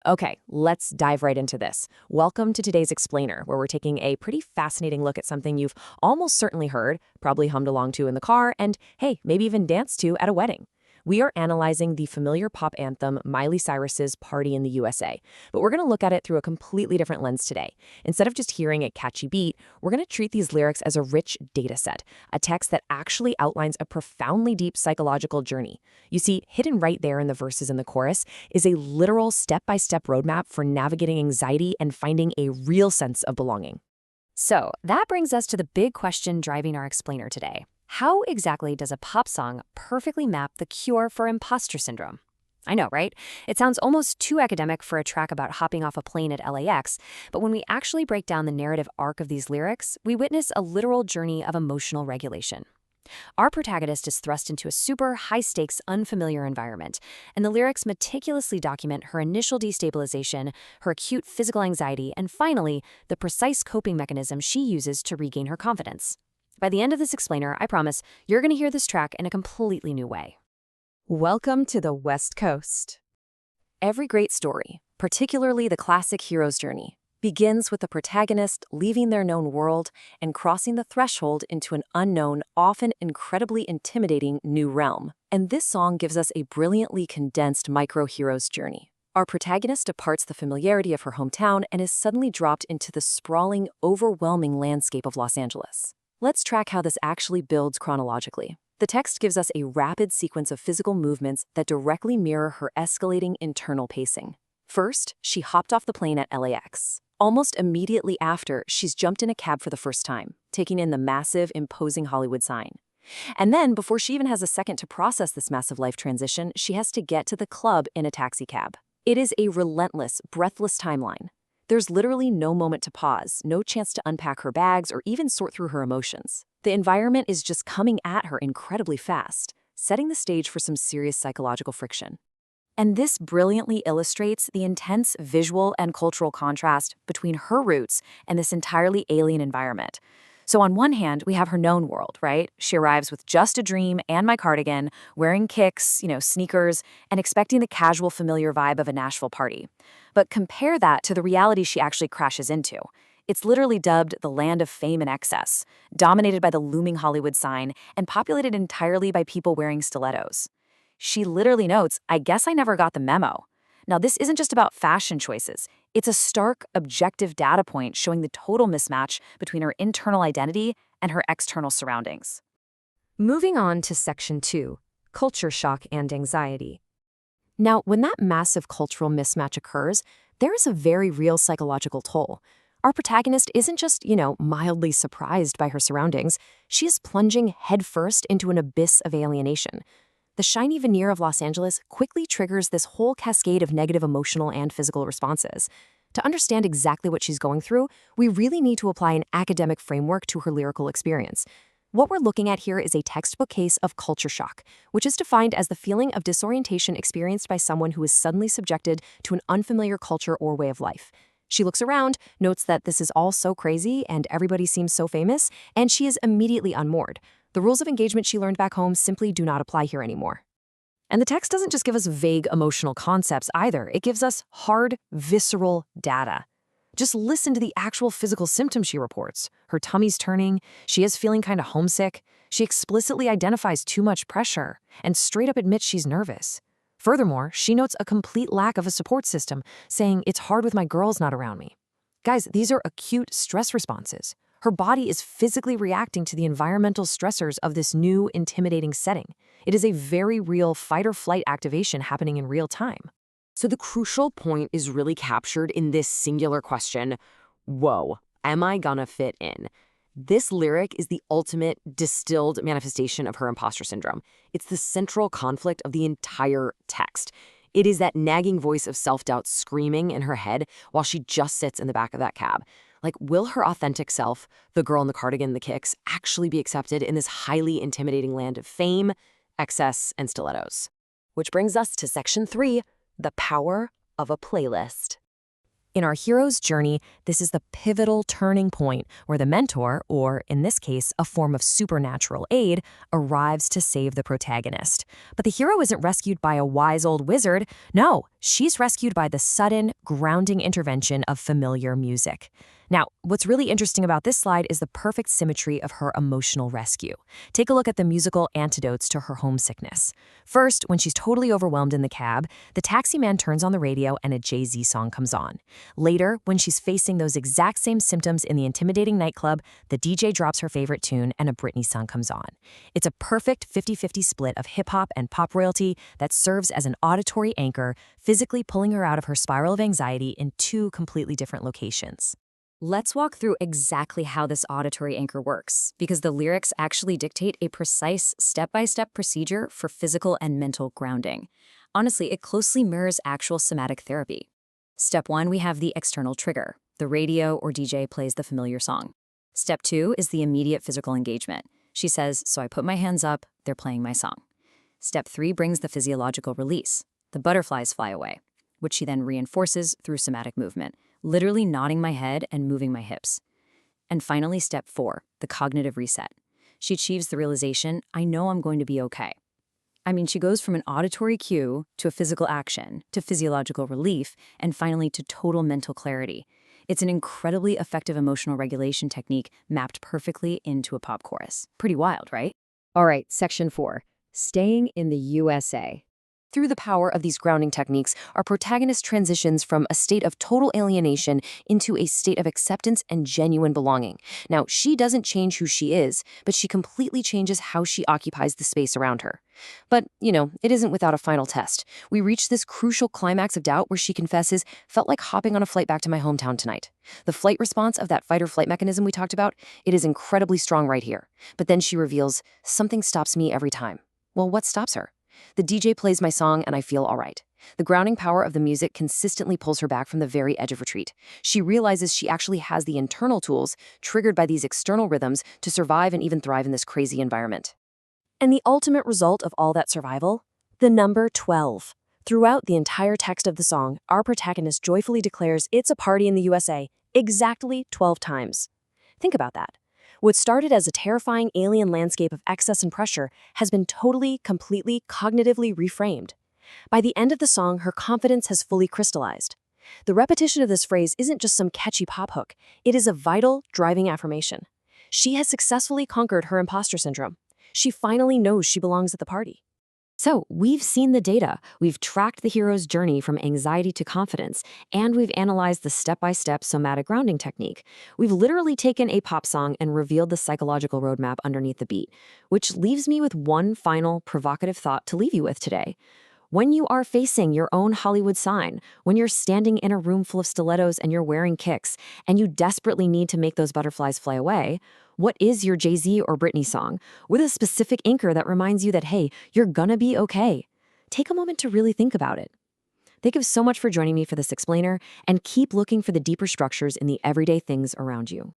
Okay, let's dive right into this. Welcome to today's Explainer, where we're taking a pretty fascinating look at something you've almost certainly heard, probably hummed along to in the car, and hey, maybe even danced to at a wedding. We are analyzing the familiar pop anthem Miley Cyrus's Party in the USA, but we're going to look at it through a completely different lens today. Instead of just hearing a catchy beat, we're going to treat these lyrics as a rich data set, a text that actually outlines a profoundly deep psychological journey. You see, hidden right there in the verses and the chorus is a literal step-by-step roadmap for navigating anxiety and finding a real sense of belonging. So that brings us to the big question driving our explainer today. How exactly does a pop song perfectly map the cure for imposter syndrome? I know, right? It sounds almost too academic for a track about hopping off a plane at LAX, but when we actually break down the narrative arc of these lyrics, we witness a literal journey of emotional regulation. Our protagonist is thrust into a super high-stakes, unfamiliar environment, and the lyrics meticulously document her initial destabilization, her acute physical anxiety, and finally, the precise coping mechanism she uses to regain her confidence. By the end of this explainer, I promise, you're going to hear this track in a completely new way. Welcome to the West Coast. Every great story, particularly the classic hero's journey, begins with the protagonist leaving their known world and crossing the threshold into an unknown, often incredibly intimidating new realm. And this song gives us a brilliantly condensed micro-hero's journey. Our protagonist departs the familiarity of her hometown and is suddenly dropped into the sprawling, overwhelming landscape of Los Angeles. Let's track how this actually builds chronologically. The text gives us a rapid sequence of physical movements that directly mirror her escalating internal pacing. First, she hopped off the plane at LAX. Almost immediately after, she's jumped in a cab for the first time, taking in the massive, imposing Hollywood sign. And then, before she even has a second to process this massive life transition, she has to get to the club in a taxicab. It is a relentless, breathless timeline. There's literally no moment to pause, no chance to unpack her bags or even sort through her emotions. The environment is just coming at her incredibly fast, setting the stage for some serious psychological friction. And this brilliantly illustrates the intense visual and cultural contrast between her roots and this entirely alien environment. So on one hand, we have her known world, right? She arrives with just a dream and my cardigan, wearing kicks, sneakers, and expecting the casual, familiar vibe of a Nashville party. But compare that to the reality she actually crashes into. It's literally dubbed the land of fame and excess, dominated by the looming Hollywood sign and populated entirely by people wearing stilettos. She literally notes, "I guess I never got the memo." Now, this isn't just about fashion choices. It's a stark, objective data point showing the total mismatch between her internal identity and her external surroundings. Moving on to Section 2, Culture Shock and Anxiety. Now, when that massive cultural mismatch occurs, there is a very real psychological toll. Our protagonist isn't just, mildly surprised by her surroundings. She is plunging headfirst into an abyss of alienation. The shiny veneer of Los Angeles quickly triggers this whole cascade of negative emotional and physical responses. To understand exactly what she's going through, we really need to apply an academic framework to her lyrical experience. What we're looking at here is a textbook case of culture shock, which is defined as the feeling of disorientation experienced by someone who is suddenly subjected to an unfamiliar culture or way of life. She looks around, notes that this is all so crazy and everybody seems so famous, and she is immediately unmoored. The rules of engagement she learned back home simply do not apply here anymore. And the text doesn't just give us vague emotional concepts either. It gives us hard, visceral data. Just listen to the actual physical symptoms she reports. Her tummy's turning, she is feeling kind of homesick, she explicitly identifies too much pressure, and straight up admits she's nervous. Furthermore, she notes a complete lack of a support system, saying, "It's hard with my girls not around me." Guys, these are acute stress responses. Her body is physically reacting to the environmental stressors of this new, intimidating setting. It is a very real fight-or-flight activation happening in real time. So the crucial point is really captured in this singular question, whoa, am I gonna fit in? This lyric is the ultimate distilled manifestation of her imposter syndrome. It's the central conflict of the entire text. It is that nagging voice of self-doubt screaming in her head while she just sits in the back of that cab. Like, will her authentic self, the girl in the cardigan, the kicks, actually be accepted in this highly intimidating land of fame, excess, and stilettos? Which brings us to Section 3, the power of a playlist. In our hero's journey, this is the pivotal turning point where the mentor, or in this case, a form of supernatural aid, arrives to save the protagonist. But the hero isn't rescued by a wise old wizard. No, She's rescued by the sudden, grounding intervention of familiar music. Now, what's really interesting about this slide is the perfect symmetry of her emotional rescue. Take a look at the musical antidotes to her homesickness. First, when she's totally overwhelmed in the cab, the taxi man turns on the radio and a Jay-Z song comes on. Later, when she's facing those exact same symptoms in the intimidating nightclub, the DJ drops her favorite tune and a Britney song comes on. It's a perfect 50-50 split of hip-hop and pop royalty that serves as an auditory anchor, physically pulling her out of her spiral of anxiety in two completely different locations. Let's walk through exactly how this auditory anchor works, because the lyrics actually dictate a precise step-by-step procedure for physical and mental grounding. Honestly, it closely mirrors actual somatic therapy. Step 1, we have the external trigger. The radio or DJ plays the familiar song. Step 2 is the immediate physical engagement. She says, "So I put my hands up, they're playing my song." Step 3 brings the physiological release. The butterflies fly away, which she then reinforces through somatic movement, literally nodding my head and moving my hips. And finally, step 4, the cognitive reset. She achieves the realization, I know I'm going to be okay. I mean, she goes from an auditory cue to a physical action, to physiological relief, and finally to total mental clarity. It's an incredibly effective emotional regulation technique mapped perfectly into a pop chorus. Pretty wild, right? All right, section 4, staying in the USA. Through the power of these grounding techniques, our protagonist transitions from a state of total alienation into a state of acceptance and genuine belonging. Now, she doesn't change who she is, but she completely changes how she occupies the space around her. But, it isn't without a final test. We reach this crucial climax of doubt where she confesses, felt like hopping on a flight back to my hometown tonight. The flight response of that fight or flight mechanism we talked about, it is incredibly strong right here. But then she reveals, something stops me every time. Well, what stops her? The DJ plays my song and I feel all right. The grounding power of the music consistently pulls her back from the very edge of retreat. She realizes she actually has the internal tools, triggered by these external rhythms, to survive and even thrive in this crazy environment. And the ultimate result of all that survival? The number 12. Throughout the entire text of the song, our protagonist joyfully declares it's a party in the USA exactly 12 times. Think about that. What started as a terrifying alien landscape of excess and pressure has been totally, completely, cognitively reframed. By the end of the song, her confidence has fully crystallized. The repetition of this phrase isn't just some catchy pop hook. It is a vital, driving affirmation. She has successfully conquered her imposter syndrome. She finally knows she belongs at the party. So, we've seen the data, we've tracked the hero's journey from anxiety to confidence, and we've analyzed the step-by-step somatic grounding technique. We've literally taken a pop song and revealed the psychological roadmap underneath the beat, which leaves me with one final provocative thought to leave you with today. When you are facing your own Hollywood sign, when you're standing in a room full of stilettos and you're wearing kicks, and you desperately need to make those butterflies fly away, what is your Jay-Z or Britney song with a specific anchor that reminds you that, hey, you're gonna be okay? Take a moment to really think about it. Thank you so much for joining me for this explainer, and keep looking for the deeper structures in the everyday things around you.